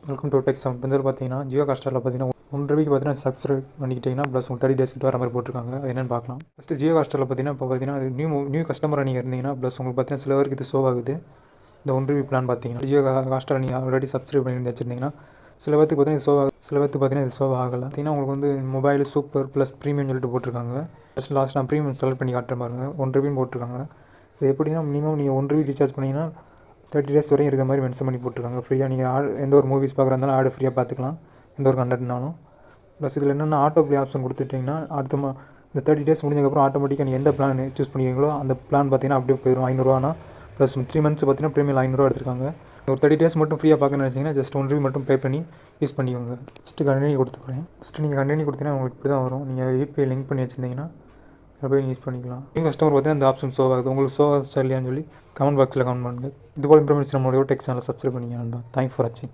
Welcome to tech sound. இந்த பார்த்தீங்கன்னா ஜியோ ஹாட்ஸ்டாரில் பார்த்தீங்கன்னா 1 வீக் பார்த்தீங்கன்னா சப்ஸ்கிரைப் பண்ணிக்கிட்டீங்கன்னா ப்ளஸ் 30 டேஸ் கிட்ட வர மாதிரி போட்டிருக்காங்க. அது என்னென்னு பார்க்கலாம். ஃபஸ்ட்டு ஜியோ ஹாட்ஸ்டாரில் பார்த்தீங்கன்னா இப்போ பார்த்தீங்கன்னா நியூ கஸ்டமராக நீங்கள் இருந்தீங்கன்னா ப்ளஸ் உங்களுக்கு பார்த்தீங்கன்னா சில பேருக்கு இது ஷோ ஆகுது. இந்த 1 வீக் பிளான் பார்த்தீங்கன்னா ஜியோ ஹாட்ஸ்டார் நீங்கள் ஆல்ரெடி சப்ஸ்கிரைப் பண்ணி வச்சுருந்தீங்கன்னா சில பேருக்கு பார்த்தீங்கன்னா சில பேருக்கு பார்த்தீங்கன்னா இது ஷோ ஆகலை. பார்த்தீங்கன்னா உங்களுக்கு வந்து மொபைல் சூப்பர் ப்ளஸ் ப்ரீமியம் சொல்லிட்டு போட்டிருக்காங்க. லாஸ்ட் நான் ப்ரீமியம் செலக்ட் பண்ணி காட்டுற பாருங்க. 1 வீக் போட்டிருக்காங்க. இது எப்படின்னா மினிமம் நீங்கள் 1 வீக் ரீசார்ஜ் பண்ணிங்கன்னா 30 டேஸ் வரையும் இருக்கிற மாதிரி மென்ஷன் பண்ணி போட்டிருக்காங்க. ஃப்ரீயாக நீங்கள் எந்த ஒரு மூவிஸ் பார்க்குறதாலும் ஆடு ஃப்ரீயாக பார்த்துக்கலாம், எந்த ஒரு கண்டென்ட்னாலும். ப்ளஸ் இதில் என்னென்னா ஆட்டோ ப்ளே ஆப்ஷன் கொடுத்துட்டிங்கன்னா இந்த 30 டேஸ் முடிஞ்சதுக்கப்புறம் ஆட்டோமேட்டிக்காக நீங்கள் எந்த பிளான் சூஸ் பண்ணிக்கிறீங்களோ அந்த பிளான் பார்த்தீங்கன்னா அப்படியே போயிடும். 500 ப்ளஸ் 3 மந்த்ஸ் பார்த்தீங்கன்னா ப்ரீமியம் 500 எடுத்துருக்காங்க. ஒரு 30 டேஸ் மட்டும் ஃப்ரீயாக பார்க்கணும்னு நினச்சிங்கன்னா ஜஸ்ட் 1 வீக் மட்டும் பே பண்ணி யூஸ் பண்ணிக்கோங்க. ஃபஸ்ட்டு கண்டினியூ கொடுத்துக்கிறேன். ஃபஸ்ட்டு நீங்கள் கண்டினியூ கொடுத்தீங்கன்னா உங்களுக்கு இப்படி தான் வரும். நீங்கள் யூபிஐ லிங்க் பண்ணி வச்சுருந்தீங்கன்னா போய் யூஸ் பண்ணிக்கலாம். நீங்கள் கஸ்டமர் பார்த்தீங்கன்னா அந்த ஆப்ஷன் ஷோ ஆகுது. உங்களுக்கு ஷோ ஆகுது இல்லையான்னு சொல்லி கமெண்ட் பாக்ஸில் கமெண்ட் பண்ணுங்கள். இது போல இன்ஃபர்மேஷன் நம்மளோட டெக் சேனலை சப்ஸ்கிரைப் பண்ணிங்க நண்பா. தேங்க்ஸ் ஃபார் வாட்சிங்.